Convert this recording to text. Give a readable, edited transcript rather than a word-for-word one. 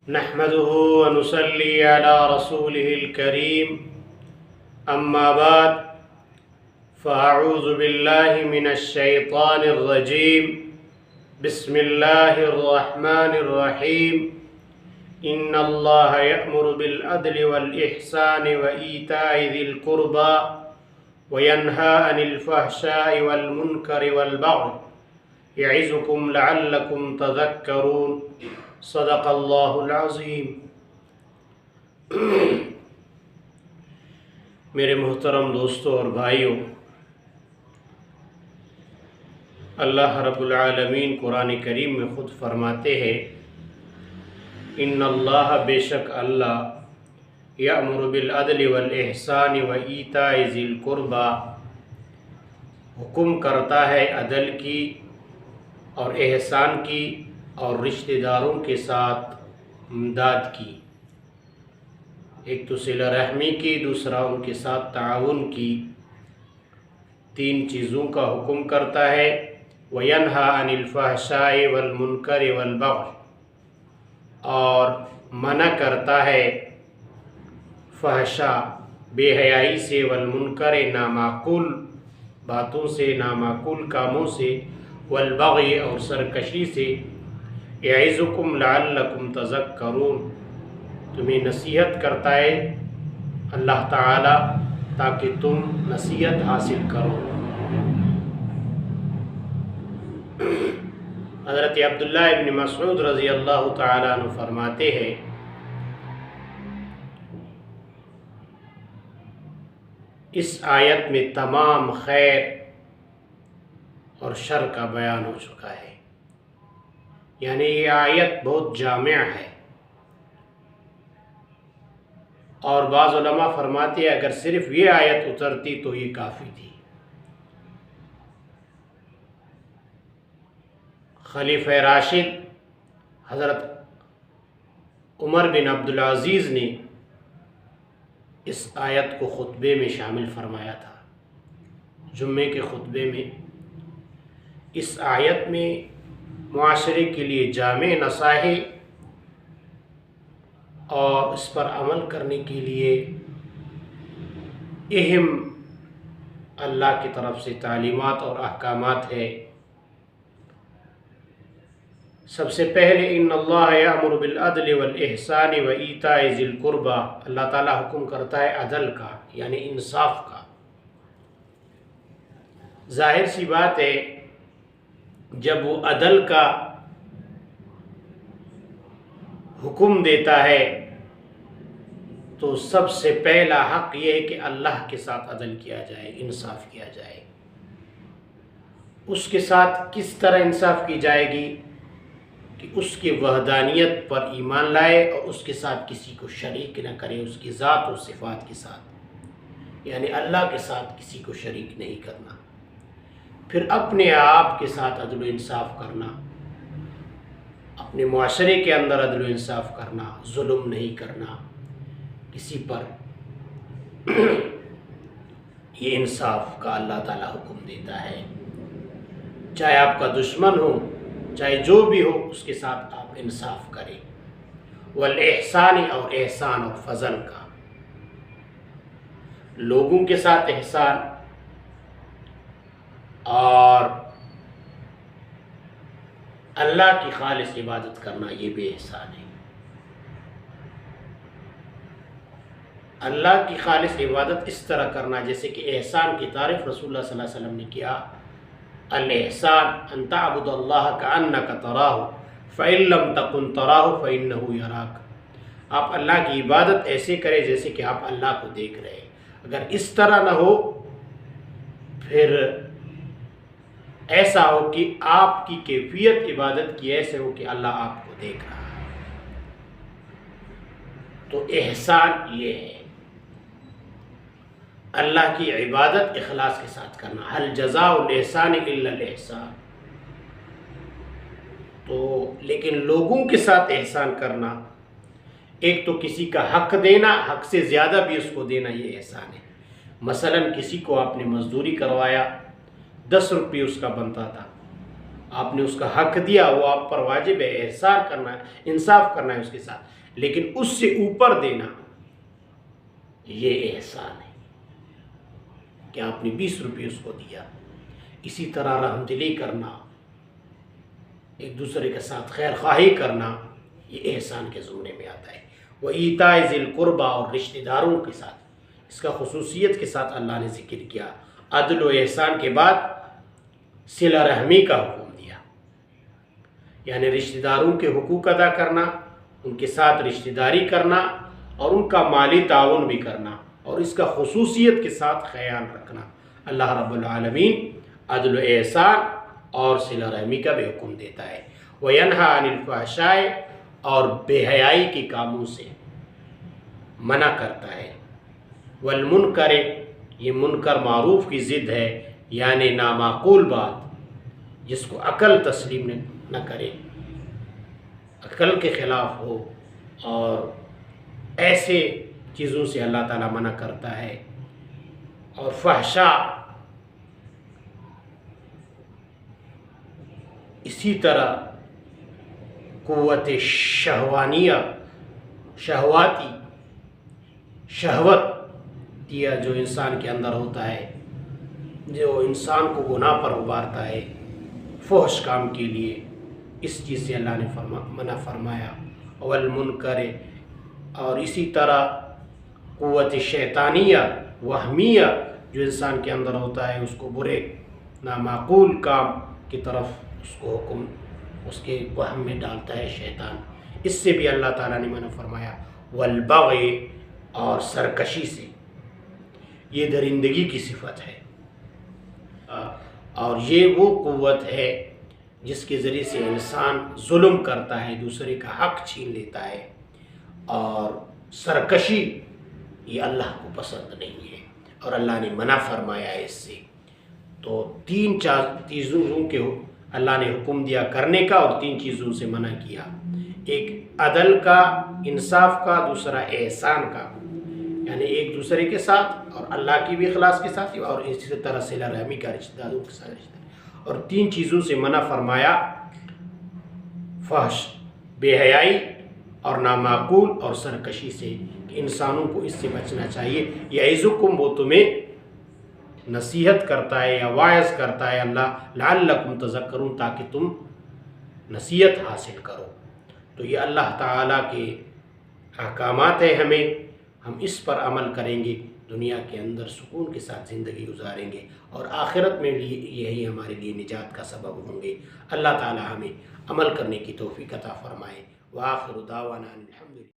نحمده ونصلي على رسوله الكريم أما بعد فأعوذ بالله من الشيطان الرجيم بسم الله الرحمن الرحيم إن الله يأمر بالعدل والإحسان وإيتاء ذي القربى وينهى عن الفحشاء والمنكر والبغي يعظكم لعلكم تذكرون صدق اللہ العظیم۔ میرے محترم دوستوں اور بھائیوں، اللہ رب العالمین قرآن کریم میں خود فرماتے ہیں ان اللہ، بے شک اللہ، یأمر بالعدل والاحسان وایتاء ذی القربی، حکم کرتا ہے عدل کی اور احسان کی اور رشتہ داروں کے ساتھ امداد کی۔ ایک تو صلہ رحمی کی، دوسرا ان کے ساتھ تعاون کی۔ تین چیزوں کا حکم کرتا ہے۔ وَيَنْهَى عَنِ الْفَحْشَاءِ وَالْمُنْكَرِ وَالْبَغْيِ، اور منع کرتا ہے فحشاء، بے حیائی سے، والمنکر، نامعقول باتوں سے، نامعقول کاموں سے، والبغی، اور سرکشی سے۔ یعظکم لعلکم تذکرون، تمہیں نصیحت کرتا ہے اللہ تعالی تاکہ تم نصیحت حاصل کرو۔ حضرت عبداللہ ابن مسعود رضی اللہ تعالیٰ عنہ فرماتے ہیں اس آیت میں تمام خیر اور شر کا بیان ہو چکا ہے، یعنی یہ آیت بہت جامع ہے۔ اور بعض علماء فرماتے ہیں اگر صرف یہ آیت اترتی تو یہ کافی تھی۔ خلیفہ راشد حضرت عمر بن عبدالعزیز نے اس آیت کو خطبے میں شامل فرمایا تھا۔ جمعے کے خطبے میں اس آیت میں معاشرے کے لیے جامع نصائح اور اس پر عمل کرنے کے لیے اہم اللہ کی طرف سے تعلیمات اور احکامات ہے۔ سب سے پہلے ان اللہ یأمر بالعدل والاحسان وایتاء ذی القربی، اللہ تعالیٰ حکم کرتا ہے عدل کا، یعنی انصاف کا۔ ظاہر سی بات ہے جب وہ عدل کا حکم دیتا ہے تو سب سے پہلا حق یہ ہے کہ اللہ کے ساتھ عدل کیا جائے، انصاف کیا جائے۔ اس کے ساتھ کس طرح انصاف کی جائے گی کہ اس کی وحدانیت پر ایمان لائے اور اس کے ساتھ کسی کو شریک نہ کرے، اس کی ذات و صفات کے ساتھ، یعنی اللہ کے ساتھ کسی کو شریک نہیں کرنا۔ پھر اپنے آپ کے ساتھ عدل و انصاف کرنا، اپنے معاشرے کے اندر عدل و انصاف کرنا، ظلم نہیں کرنا کسی پر۔ یہ انصاف کا اللہ تعالیٰ حکم دیتا ہے، چاہے آپ کا دشمن ہو، چاہے جو بھی ہو، اس کے ساتھ آپ انصاف کریں۔ والاحسان، اور احسان اور فضل کا، لوگوں کے ساتھ احسان اور اللہ کی خالص عبادت کرنا، یہ بھی احسان ہے۔ اللہ کی خالص عبادت اس طرح کرنا جیسے کہ احسان کی تعریف رسول اللہ صلی اللہ علیہ وسلم نے کیا، الاحسان ان تعبد اللہ کأنک تراہ فإن لم تکن تراہ فإنہ یراک، آپ اللہ کی عبادت ایسے کریں جیسے کہ آپ اللہ کو دیکھ رہے ہیں۔ اگر اس طرح نہ ہو، پھر ایسا ہو کہ آپ کی کیفیت عبادت کی ایسے ہو کہ اللہ آپ کو دیکھ رہا ہے، تو احسان یہ ہے اللہ کی عبادت اخلاص کے ساتھ کرنا۔ هل جزاء الاحسان الا الاحسان۔ تو لیکن لوگوں کے ساتھ احسان کرنا، ایک تو کسی کا حق دینا، حق سے زیادہ بھی اس کو دینا، یہ احسان ہے۔ مثلا کسی کو آپ نے مزدوری کروایا، 10 روپے اس کا بنتا تھا، آپ نے اس کا حق دیا، وہ آپ پر واجب ہے، احسان کرنا ہے، انصاف کرنا ہے اس کے ساتھ، لیکن اس سے اوپر دینا یہ احسان ہے کہ آپ نے 20 روپے اس کو دیا۔ اسی طرح رحم دلی کرنا، ایک دوسرے کے ساتھ خیر خواہی کرنا، یہ احسان کے زمرے میں آتا ہے۔ وَإِيتَاءِ ذِي الْقُرْبَى، اور رشتہ داروں کے ساتھ، اس کا خصوصیت کے ساتھ اللہ نے ذکر کیا۔ عدل و احسان کے بعد صلہ رحمی کا حکم دیا، یعنی رشتہ داروں کے حقوق ادا کرنا، ان کے ساتھ رشتہ داری کرنا اور ان کا مالی تعاون بھی کرنا، اور اس کا خصوصیت کے ساتھ خیال رکھنا۔ اللہ رب العالمین عدل و احسان اور صلہ رحمی کا بھی حکم دیتا ہے۔ وَيَنْهَى عَنِ الْفَحْشَاءِ، اور بے حیائی کے کاموں سے منع کرتا ہے۔ وَالْمُنْكَرِ، یہ منکر معروف کی ضد ہے، یعنی نامعقول بات جس کو عقل تسلیم نہ کرے، عقل کے خلاف ہو، اور ایسے چیزوں سے اللہ تعالیٰ منع کرتا ہے۔ اور فحشاء اسی طرح قوت شہوانیہ، شہواتی، شہوت یا جو انسان کے اندر ہوتا ہے، جو انسان کو گناہ پر ابھارتا ہے فحش کام کے لیے، اس چیز سے اللہ نے منع فرمایا۔ والمنکر، اور اسی طرح قوت شیطانیہ، وہمیہ، جو انسان کے اندر ہوتا ہے، اس کو برے نامعقول کام کی طرف اس کو حکم اس کے وہم میں ڈالتا ہے شیطان، اس سے بھی اللہ تعالیٰ نے منع فرمایا۔ والبغی، اور سرکشی سے، یہ درندگی کی صفت ہے، اور یہ وہ قوت ہے جس کے ذریعے سے انسان ظلم کرتا ہے، دوسرے کا حق چھین لیتا ہے، اور سرکشی یہ اللہ کو پسند نہیں ہے اور اللہ نے منع فرمایا ہے اس سے۔ تو تین چیزوں کے اللہ نے حکم دیا کرنے کا، اور 3 چیزوں سے منع کیا، ایک عدل کا، انصاف کا، دوسرا احسان کا، یعنی ایک دوسرے کے ساتھ اور اللہ کی بھی اخلاص کے ساتھ، اور اسی طرح صلہ رحمی کا، رشتہ داروں کے ساتھ رشتہ، اور 3 چیزوں سے منع فرمایا، فحش، بے حیائی اور نامعقول اور سرکشی سے، کہ انسانوں کو اس سے بچنا چاہیے۔ یعظکم، وہ تمہیں نصیحت کرتا ہے یا واعظ کرتا ہے اللہ، لعلکم تذکرون، تاکہ تم نصیحت حاصل کرو۔ تو یہ اللہ تعالیٰ کے احکامات ہیں، ہم اس پر عمل کریں گے، دنیا کے اندر سکون کے ساتھ زندگی گزاریں گے، اور آخرت میں بھی یہی ہمارے لیے نجات کا سبب ہوں گے۔ اللہ تعالیٰ ہمیں عمل کرنے کی توفیق عطا فرمائے۔ وآخر دعوانا الحمدللہ۔